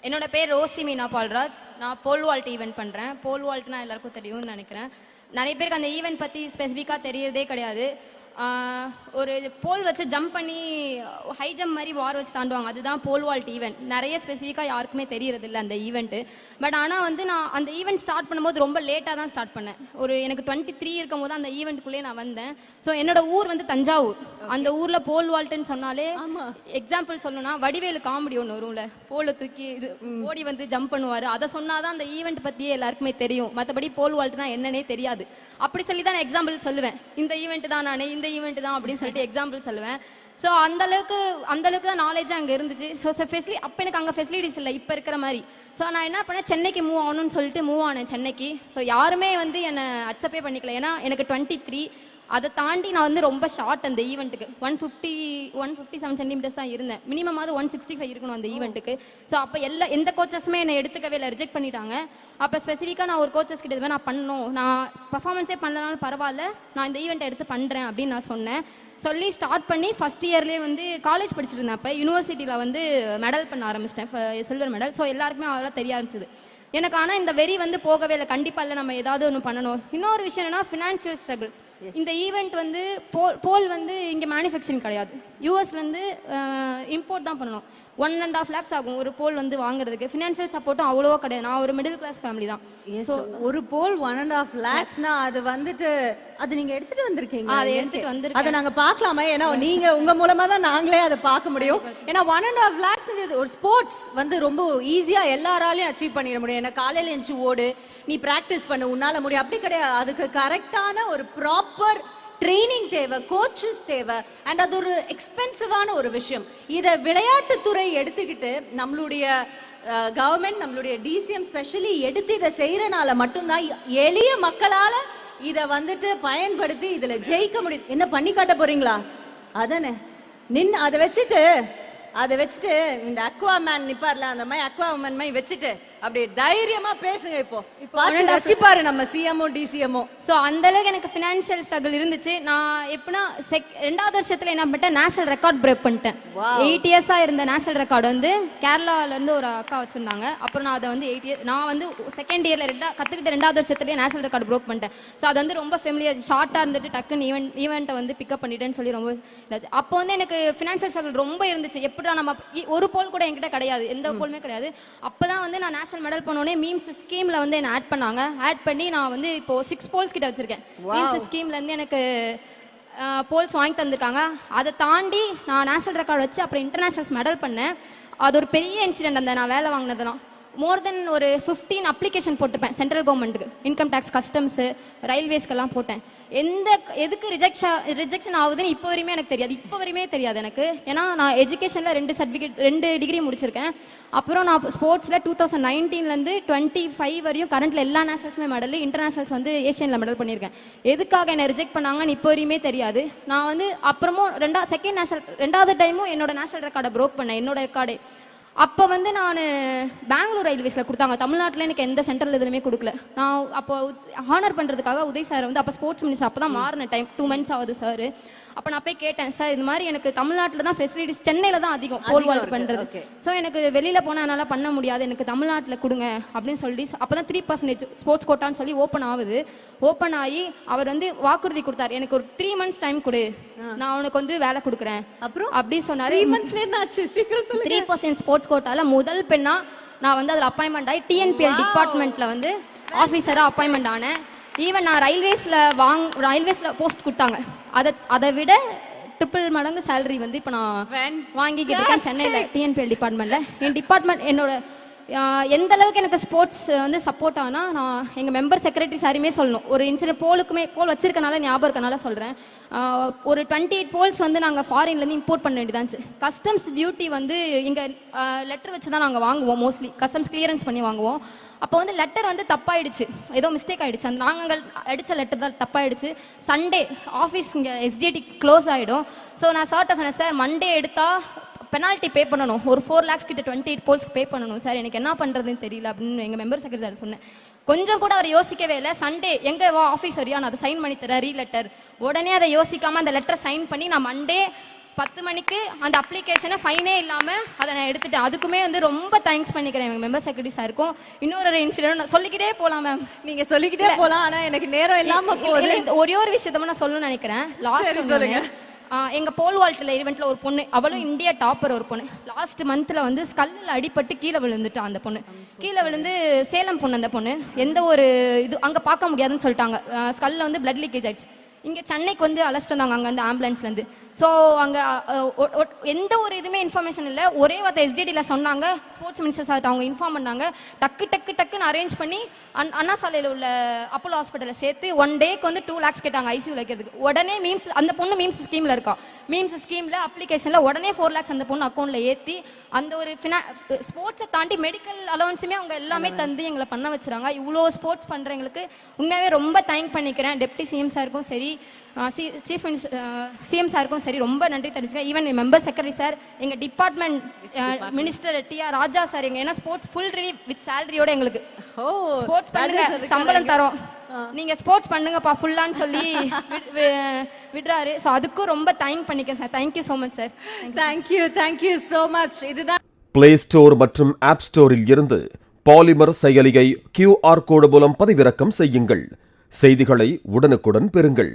என்னோட பேர் ரோசி மீனா பால்ராஜ். நான் போல் வால்ட் ஈவெண்ட் பண்ணுறேன். போல் வால்ட்னா எல்லாருக்கும் தெரியும்னு நினைக்கிறேன். நிறைய பேருக்கு அந்த ஈவெண்ட் பற்றி ஸ்பெசிஃபிக்காக தெரியறதே கிடையாது. ஒரு போல் வச்சு ஜம்ப் பண்ணி ஹை ஜம்ப் மாதிரி வார் வச்சு தாண்டுவாங்க, அதுதான் போல் வால்ட் ஈவெண்ட். நிறைய ஸ்பெசிஃபிக்காக யாருக்குமே தெரியறது இல்லை அந்த ஈவெண்ட்டு. பட் ஆனால் வந்து நான் அந்த ஈவெண்ட் ஸ்டார்ட் பண்ணும்போது ரொம்ப லேட்டாக தான் ஸ்டார்ட் பண்ணேன். எனக்கு 23 இருக்கும் போது அந்த ஈவெண்ட்டுக்குள்ளேயே நான் வந்தேன். ஸோ என்னோட ஊர் வந்து தஞ்சாவூர். அந்த ஊரில் போல் வால்ட்டுன்னு சொன்னாலே எக்ஸாம்பிள் சொல்லணும்னா வடிவேலு காமெடி ஒன்று வரும்ல, போலை தூக்கி இது ஓடி வந்து ஜம்ப் பண்ணுவார், அதை சொன்னாதான் அந்த ஈவெண்ட் பற்றியே எல்லாருக்குமே தெரியும். மற்றபடி போல் வால்ட்னா என்னன்னே தெரியாது. அப்படி சொல்லி தான் நான் எக்ஸாம்பிள் சொல்லுவேன், இந்த ஈவெண்ட் தான் நான் இந்த ஈவெண்ட் தான் அப்படின்னு சொல்லிட்டு எக்ஸாம்பிள் சொல்லுவேன். ஸோ அந்த அளவுக்கு தான் நாலேஜ் அங்கே இருந்துச்சு. ஸோ அப்போ எனக்கு அங்கே ஃபெசிலிட்டிஸ் இல்லை இப்போ இருக்கிற மாதிரி. ஸோ நான் என்ன பண்ணேன், சென்னைக்கு மூவ் ஆகணும்னு சொல்லிட்டு மூவ் ஆனேன் சென்னைக்கு. ஸோ யாருமே வந்து என்னை அக்செப்டே பண்ணிக்கல. ஏன்னா எனக்கு 23, அதை தாண்டி நான் வந்து ரொம்ப ஷார்ட் அந்த ஈவெண்ட்டுக்கு. 157 சென்டிமீட்டர்ஸ் தான் இருந்தேன். மினிமமாவது 165 இருக்கணும் அந்த ஈவெண்ட்டுக்கு. ஸோ அப்போ எந்த கோச்சஸுமே என்னை எடுத்துக்கவே இல்லை, ரிஜெக்ட் பண்ணிட்டாங்க. அப்போ ஸ்பெசிஃபிக்காக நான் ஒரு கோச்சஸ் கிட்ட நான் பண்ணணும், நான் பர்ஃபார்மன்ஸே பண்ணலனாலும் பரவாயில்ல, நான் இந்த ஈவெண்ட்டை எடுத்து பண்ணுறேன் அப்படின்னு நான் சொன்னேன். சொல்லி ஸ்டார்ட் பண்ணி ஃபஸ்ட் இயர்லேயே வந்து காலேஜ் படிச்சுட்டு இருந்தேன். அப்போ யூனிவர்சிட்டியில் வந்து மெடல் பண்ண ஆரம்பிச்சிட்டேன், சில்வர் மெடல். ஸோ எல்லாருக்குமே அதெல்லாம் தெரிய ஆரம்பிச்சிது எனக்கு. ஆனால் இந்த வெறி வந்து போகவே இல்லை. கண்டிப்பாக இல்லை, நம்ம ஏதாவது ஒன்று பண்ணணும். இன்னொரு விஷயம் என்னன்னா, ஃபினான்ஷியல் ஸ்ட்ரகிள். இந்த ஈவெண்ட் வந்து போல் வந்து இங்கே மேனுஃபேக்சரிங் கிடையாது, யூஎஸ்லேருந்து இம்போர்ட் தான் பண்ணணும். 1.5 lakhs ஆகும் ஒரு போல் வந்து வாங்குறதுக்கு. ஃபினான்ஷியல் சப்போர்ட்டும் அவ்வளோவா கிடையாது. நான் ஒரு மிடில் கிளாஸ் ஃபேமிலி தான். ஒரு போல் 1.5 lakhsனா அது வந்துட்டு அது நீங்க எடுத்துட்டு வந்திருக்கீங்க. அதை எடுத்துட்டு வந்து அதை நாங்க பார்க்கலாமா? ஏன்னா நீங்க உங்க மூலமா தான் நாங்களே அதை பார்க்க முடியும். ஏன்னா 1.5 lakhs ஒரு ஸ்போர்ட்ஸ் வந்து ரொம்ப ஈஸியா எல்லாராலையும் அச்சீவ் பண்ணிட முடியும். ஏன்னா காலையில எழுந்து ஓடு, நீ பிராக்டிஸ் பண்ணு, உன்னால முடியும். அப்படி கிடையாது. அதுக்கு கரெக்டான ஒரு ப்ராப்பர் ட்ரைனிங் தேவை, கோச்சஸ் தேவை. அண்ட் அது ஒரு எக்ஸ்பென்சிவான ஒரு விஷயம். இதை விளையாட்டுத்துறை எடுத்துக்கிட்டு நம்மளுடைய கவர்மெண்ட், நம்மளுடைய டிசிஎம் ஸ்பெஷலி எடுத்து இதை செய்யறனால மட்டும்தான் எளிய மக்களால இதை வந்துட்டு பயன்படுத்தி இதுல ஜெயிக்க முடியும். என்ன பண்ணி காட்ட போறீங்களா? அதானே அதை வச்சுட்டு இந்த அக்வா மேன் நிப்பார்ல, அந்த மாதிரி அக்வா மேன் மாதிரி வச்சுட்டு அப்படியே தைரியமா பேசுங்க. இப்போ ரசிப்பாரு நம்ம சிஎம்ஓ டிசிஎம்ஓ. ஸோ அந்த அளவுக்கு எனக்கு ஃபினான்ஷியல் ஸ்ட்ரகிள் இருந்துச்சு. நான் எப்படின்னா 2வது வருஷத்துல என்ன பண்ணிட்டேன், நேஷனல் ரெக்கார்ட் பிரேக் பண்ணிட்டேன். 8 இயர்ஸா இருந்த நேஷனல் ரெக்கார்டு வந்து கேரளால இருந்து ஒரு அக்கா வச்சிருந்தாங்க. அப்புறம் நான் அதை வந்து 8 இயர் நான் வந்து செகண்ட் இயர்ல கத்துக்கிட்ட 2வது வருஷத்துலேயே நேஷனல் ரெக்கார்டு பிரேக் பண்ணிட்டேன். ஸோ அது வந்து ரொம்ப ஃபெமிலியர், ஷார்ட்டா இருந்துட்டு டக்குன்னு ஈவெண்ட்டை வந்து பிக்கப் பண்ணிட்டேன்னு சொல்லி ரொம்ப இதாச்சு. அப்போ வந்து எனக்கு ஃபினான்ஷியல் ஸ்ட்ரகிள் ரொம்ப இருந்துச்சு. எப்படா நம்ம ஒரு போல் கூட என்கிட்ட கிடையாது, எந்த போலுமே கிடையாது. அப்பதான் வந்து நான் நேஷனல் மெடல் பண்ணோடனே மீம்ஸ் ஸ்கீம்ல வந்து என்ன ஆட் பண்ணாங்க. ஆட் பண்ணி நான் வந்து இப்போ 6 போல்ஸ் கிட்ட வச்சிருக்கேன். மீம்ஸ் ஸ்கீம்ல இருந்து எனக்கு போல்ஸ் வாங்கி தந்திருக்காங்க. அதை தாண்டி நான் நேஷனல் ரெக்கார்டு வச்சு அப்புறம் இன்டர்நேஷனல்ஸ் மெடல் பண்ணேன். அது ஒரு பெரிய இன்சிடென்ட். அந்த நான் வேலை வாங்கினதுலாம் மோர் தென் ஒரு 15 அப்ளிகேஷன் போட்டுப்பேன் சென்ட்ரல் கவர்மெண்ட்டுக்கு, இன்கம் டேக்ஸ், கஸ்டம்ஸு, ரயில்வேஸ்க்கெல்லாம் போட்டேன். எதுக்கு ரிஜெக்ஷன் ஆகுதுன்னு இப்போ வரையுமே எனக்கு தெரியாது. இப்போ வரையுமே தெரியாது எனக்கு. ஏன்னா நான் எஜுகேஷனில் 2 டிகிரி முடிச்சிருக்கேன். அப்புறம் நான் ஸ்போர்ட்ஸில் 2019 25 வரையும் கரண்ட்டில் எல்லா நேஷனல்ஸுமே மெடல், இன்டர்நேஷனல்ஸ் வந்து ஏஷியனில் மெடல் பண்ணியிருக்கேன். எதுக்காக என்னை ரிஜெக்ட் பண்ணாங்கன்னு இப்போ வரையுமே தெரியாது. நான் வந்து அப்புறமும் 2வது டைமும் என்னோட நேஷனல் ரெக்கார்டை ப்ரோக் பண்ணேன், என்னோட ரெக்கார்டே. அப்போ வந்து நான் பெங்களூர் ரயில்வேஸில் கொடுத்தாங்க. தமிழ்நாட்டில் எனக்கு எந்த சென்ட்ரல் இதுலையுமே கொடுக்கல. நான் அப்போ ஹானர் பண்ணுறதுக்காக உதய் சார் வந்து அப்போ ஸ்போர்ட்ஸ் மினிஸ்டர், அப்போ தான் மாறின டைம், 2 months ஆகுது சார். அப்போ நான் போய் கேட்டேன், சார் இது மாதிரி எனக்கு தமிழ்நாட்டில் தான் ஃபெசிலிட்டிஸ், சென்னையில் தான் அதிகம் போல் வால்ட் பண்ணுறது. ஸோ எனக்கு வெளியில் போனால் என்னால் பண்ண முடியாது, எனக்கு தமிழ்நாட்டில் கொடுங்க அப்படின்னு சொல்லி அப்போ தான் 3% ஸ்போர்ட்ஸ் கோட்டான்னு சொல்லி ஓப்பன் ஆகுது. ஓப்பன் ஆகி அவர் வந்து வாக்குறுதி கொடுத்தாரு, எனக்கு ஒரு 3 months டைம் கொடு, நான் உனக்கு வந்து வேலை கொடுக்குறேன் அப்புறம் அப்படி சொன்னாரு. 3% ஸ்போர்ட்ஸ் கோட்டால முதல் பெண்ணா நான் வந்து அதில் அப்பாயின்மெண்ட் ஆகி டிஎன்பிஎல் டிபார்ட்மெண்ட்ல வந்து ஆஃபீஸராக அப்பாயின்மெண்ட் ஆனேன். ஈவன் நான் ரயில்வேஸில் போஸ்ட் கொடுத்தாங்க, அதை விட 3 மடங்கு சேலரி வந்து இப்போ நான் வாங்கிக்கிட்டு இருக்கேன் சென்னையில் டிஎன்பிஎல் டிபார்ட்மெண்ட்ல. என் டிபார்ட்மெண்ட் என்னோட எந்த அளவுக்கு எனக்கு ஸ்போர்ட்ஸ் வந்து சப்போர்ட் ஆனால், நான் எங்கள் மெம்பர் செக்ரட்டரி சாரியுமே சொல்லணும். ஒரு இன்சிடென்ட் போல் வச்சிருக்கனால ஞாபகம் இருக்கனால சொல்கிறேன். ஒரு 28 போல்ஸ் வந்து நாங்கள் ஃபாரின்லேருந்து இம்போர்ட் பண்ண வேண்டியதாச்சு. கஸ்டம்ஸ் டியூட்டி வந்து இங்கே லெட்டர் வச்சு தான் நாங்கள் வாங்குவோம், மோஸ்ட்லி கஸ்டம்ஸ் கிளியரன்ஸ் பண்ணி வாங்குவோம். அப்போ வந்து லெட்டர் வந்து தப்பாயிடுச்சு, ஏதோ மிஸ்டேக் ஆகிடுச்சு. அந்த நாங்கள் அடித்த லெட்டர் தான் தப்பாயிடுச்சு. சண்டே ஆஃபீஸ் இங்கே எஸ்டிடி க்ளோஸ் ஆகிடும். ஸோ நான் சார்ட்ட சொன்னேன், சார் மண்டே எடுத்தால் பெனால்ட்டி பே பண்ணணும், ஒரு 4 lakhs கிட்ட 28 போல்ஸ்க்கு பே பண்ணணும் சார், எனக்கு என்ன பண்ணுறதுன்னு தெரியல அப்படின்னு எங்கள் மெம்பர் செக்ரட்டரி சொன்னேன். கொஞ்சம் கூட அவர் யோசிக்கவே இல்லை. சண்டே எங்கே வா ஆஃபீஸ் வரையா, நான் அதை சைன் பண்ணி தரேன் ரீ லெட்டர். உடனே அதை யோசிக்காமல் அந்த லெட்டரை சைன் பண்ணி நான் மண்டே 10 மணிக்கு அந்த அப்ளிகேஷனை ஃபைனே இல்லாமல் அதை நான் எடுத்துட்டேன். அதுக்குமே வந்து ரொம்ப தேங்க்ஸ் பண்ணிக்கிறேன் எங்கள் மெம்பர் செக்ரட்டரி சாருக்கும். இன்னொரு இன்சிடென்ட் நான் சொல்லிக்கிட்டே போகலாம் மேம். நீங்க சொல்லிக்கிட்டே போலாம், ஆனா எனக்கு நேரம் இல்லாம போகுது. ஒரே ஒரு விஷயத்த நான் சொல்லணும்னு நினைக்கிறேன். லாஸ்ட் சொல்லுங்க. எங்க போல் வால்ட்ல ஈவெண்ட்ல ஒரு பொண்ணு, அவளும் இந்தியா டாப்பர் ஒரு பொண்ணு, லாஸ்ட் மந்த்ல வந்து ஸ்கல்லில் அடிபட்டு கீழே விழுந்துட்டான். அந்த பொண்ணு கீழே விழுந்து, சேலம் பொண்ணு அந்த பொண்ணு, எந்த ஒரு இது அங்க பார்க்க முடியாதுன்னு சொல்லிட்டாங்க. ஸ்கல்ல வந்து பிளட் லீக்கேஜ் ஆயிடுச்சு. இங்க சென்னைக்கு வந்து அழைச்சிட்டு வந்தாங்க அங்க அந்த ஆம்புலன்ஸ்ல இருந்து. ஸோ அங்க எந்த ஒரு இதுவுமே இன்ஃபர்மேஷன் இல்லை. ஒரே வார்த்தை எஸ்டிடியில் சொன்னாங்க, ஸ்போர்ட்ஸ் மினிஸ்டர் சார் அவங்க இன்ஃபார்ம் பண்ணாங்க. டக்குன்னு அரேஞ்ச் பண்ணி அண்ணா சாலையில் உள்ள அப்போலோ ஹாஸ்பிட்டலில் சேர்த்து 1 டேக்கு வந்து 2 lakhs கேட்டாங்க ஐசியூ வைக்கிறதுக்கு. உடனே மீம்ஸ் அந்த பொண்ணு மீம்ஸ் ஸ்கீமில் இருக்கா. மீம்ஸ் ஸ்கீமில் அப்ளிகேஷனில் உடனே 4 lakhs அந்த பொண்ணு அக்கௌண்ட்டில் ஏற்றி அந்த ஒரு ஸ்போர்ட்ஸை தாண்டி மெடிக்கல் அலவன்ஸுமே அவங்க எல்லாமே தந்து எங்களை பண்ண வச்சுறாங்க. இவ்வளோ ஸ்போர்ட்ஸ் பண்ணுறவங்களுக்கு உண்மையாகவே ரொம்ப தேங்க் பண்ணிக்கிறேன். டெப்டி சிஎம் சாருக்கும் சரி, சீஃப் சிஎம் சாருக்கும் சரி ரொம்ப நன்றி தெரிஞ்சுக்கிறேன். ஈவன் மெம்பர் செக்ரட்டரி சார், எங்கள் டிபார்ட்மெண்ட் மினிஸ்டர் டிஆர் ராஜா சார், எங்க ஏன்னா ஸ்போர்ட்ஸ் ஃபுல் ரிலீவ் வித் சேலரியோட எங்களுக்கு ஸ்போர்ட்ஸ் பண்ணுங்க சம்பளம் தரோம், நீங்க ஸ்போர்ட்ஸ் பண்ணுங்கப்பா ஃபுல்லான்னு சொல்லி விடுறாரு. ஸோ அதுக்கும் ரொம்ப தேங்க் பண்ணிக்கிறேன் sir. Thank you so much sir. Thank you so much. இதுதான் பிளே ஸ்டோர் மற்றும் ஆப் ஸ்டோரில் இருந்து பாலிமர் செயலியை QR கோடு மூலம் பதிவிறக்கம் செய்யுங்கள். செய்திகளை உடனுக்குடன் பெறுங்கள்.